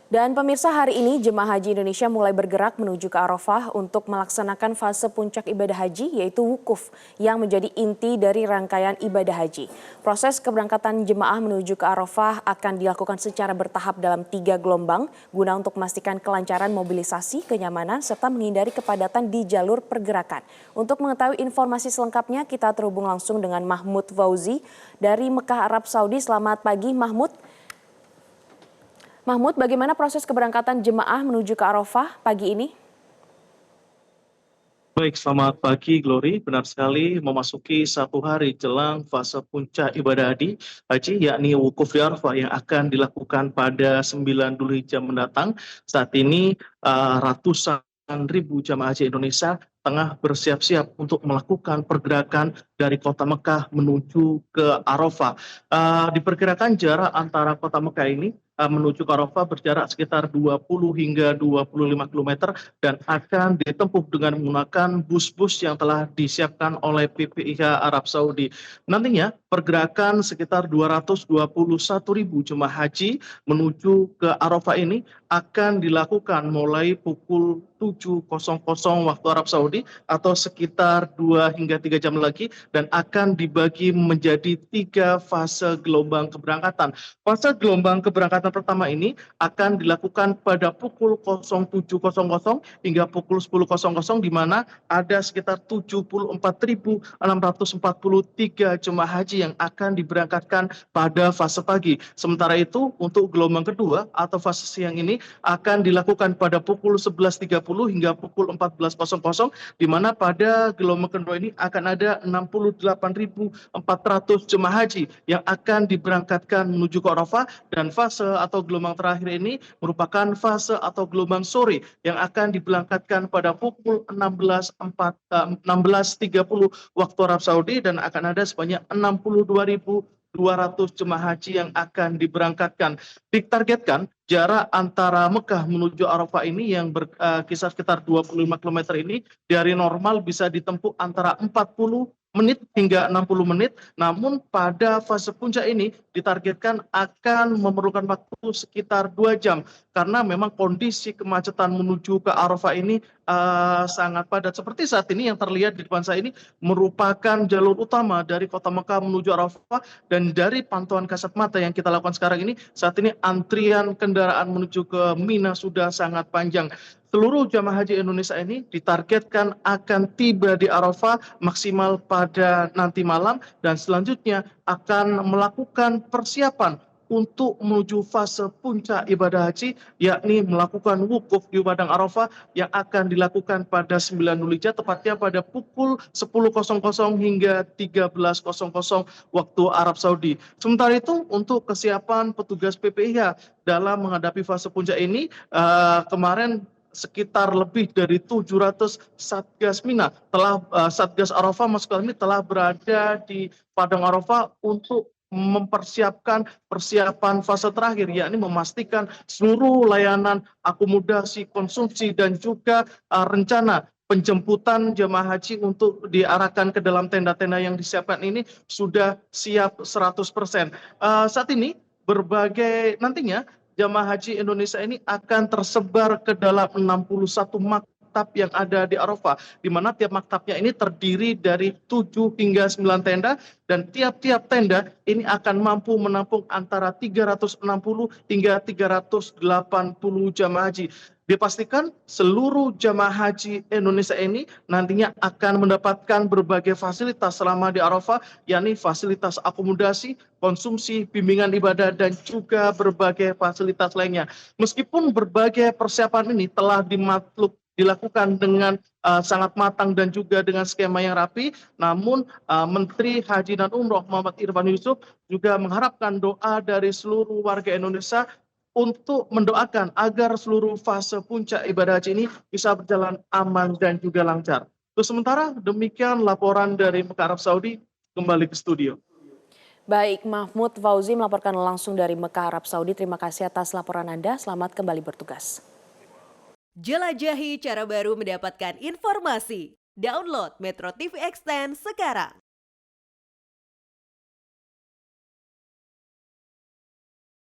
Dan pemirsa, hari ini jemaah haji Indonesia mulai bergerak menuju ke Arafah untuk melaksanakan fase puncak ibadah haji yaitu wukuf yang menjadi inti dari rangkaian ibadah haji. Proses keberangkatan jemaah menuju ke Arafah akan dilakukan secara bertahap dalam 3 gelombang guna untuk memastikan kelancaran mobilisasi, kenyamanan, serta menghindari kepadatan di jalur pergerakan. Untuk mengetahui informasi selengkapnya kita terhubung langsung dengan Mahmud Fauzi dari Mekah, Arab Saudi. Selamat pagi Mahmud. Mahmud, bagaimana proses keberangkatan jemaah menuju ke Arafah pagi ini? Baik, selamat pagi Glory. Benar sekali memasuki 1 hari jelang fase puncak ibadah haji, yakni wukuf di Arafah yang akan dilakukan pada 9 Dzulhijjah mendatang. Saat ini ratusan ribu jamaah haji Indonesia tengah bersiap-siap untuk melakukan pergerakan dari kota Mekah menuju ke Arafah. Diperkirakan jarak antara kota Mekah ini menuju ke Arafah berjarak sekitar 20 hingga 25 kilometer dan akan ditempuh dengan menggunakan bus-bus yang telah disiapkan oleh PPIH Arab Saudi. Nantinya pergerakan sekitar 221 ribu jemaah haji menuju ke Arafah ini akan dilakukan mulai pukul 7.00 waktu Arab Saudi atau sekitar 2 hingga 3 jam lagi dan akan dibagi menjadi 3 fase gelombang keberangkatan. Fase gelombang keberangkatan pertama ini akan dilakukan pada pukul 07.00 hingga pukul 10.00 di mana ada sekitar 74.643 jemaah haji yang akan diberangkatkan pada fase pagi. Sementara itu untuk gelombang kedua atau fase siang ini akan dilakukan pada pukul 11.30 hingga pukul 14.00 di mana pada gelombang kedua ini akan ada 68.400 jemaah haji yang akan diberangkatkan menuju ke Arafah dan fase atau gelombang terakhir ini merupakan fase atau gelombang sore yang akan diberangkatkan pada pukul 16.30 waktu Arab Saudi dan akan ada sebanyak 62.200 jemaah haji yang akan diberangkatkan. Ditargetkan jarak antara Mekah menuju Arafah ini yang berkisar sekitar 25 km ini di hari normal bisa ditempuh antara 40 menit hingga 60 menit. Namun pada fase puncak ini ditargetkan akan memerlukan waktu sekitar 2 jam karena memang kondisi kemacetan menuju ke Arafah ini sangat padat. Seperti saat ini yang terlihat di depan saya ini merupakan jalur utama dari kota Mekah menuju Arafah dan dari pantauan kasat mata yang kita lakukan sekarang ini saat ini antrian kendaraan menuju ke Mina sudah sangat panjang. Seluruh jamaah haji Indonesia ini ditargetkan akan tiba di Arafah maksimal pada nanti malam dan selanjutnya akan melakukan persiapan untuk menuju fase puncak ibadah haji yakni melakukan wukuf di Padang Arafah yang akan dilakukan pada 9 Dzulhijjah tepatnya pada pukul 10.00 hingga 13.00 waktu Arab Saudi. Sementara itu untuk kesiapan petugas PPIH dalam menghadapi fase puncak ini kemarin sekitar lebih dari 700 Satgas Mina Satgas Arafah maksud kami telah berada di Padang Arafah untuk mempersiapkan persiapan fase terakhir yakni memastikan seluruh layanan akomodasi, konsumsi dan juga rencana penjemputan jemaah haji untuk diarahkan ke dalam tenda-tenda yang disiapkan ini sudah siap 100%. Saat ini berbagai nantinya jamaah haji Indonesia ini akan tersebar ke dalam 61 maktab yang ada di Arafah, di mana tiap maktabnya ini terdiri dari 7 hingga 9 tenda dan tiap-tiap tenda ini akan mampu menampung antara 360 hingga 380 jamaah haji. Dipastikan seluruh jamaah haji Indonesia ini nantinya akan mendapatkan berbagai fasilitas selama di Arafah, yakni fasilitas akomodasi, konsumsi, bimbingan ibadah, dan juga berbagai fasilitas lainnya. Meskipun berbagai persiapan ini telah dilakukan dengan sangat matang dan juga dengan skema yang rapi, namun Menteri Haji dan Umroh Muhammad Irfan Yusuf juga mengharapkan doa dari seluruh warga Indonesia untuk mendoakan agar seluruh fase puncak ibadah haji ini bisa berjalan aman dan juga lancar. Terus sementara demikian laporan dari Mekah Arab Saudi, kembali ke studio. Baik, Mahmud Fauzi melaporkan langsung dari Mekah, Arab Saudi. Terima kasih atas laporan Anda. Selamat kembali bertugas. Jelajahi cara baru mendapatkan informasi. Download Metro TV Extend sekarang.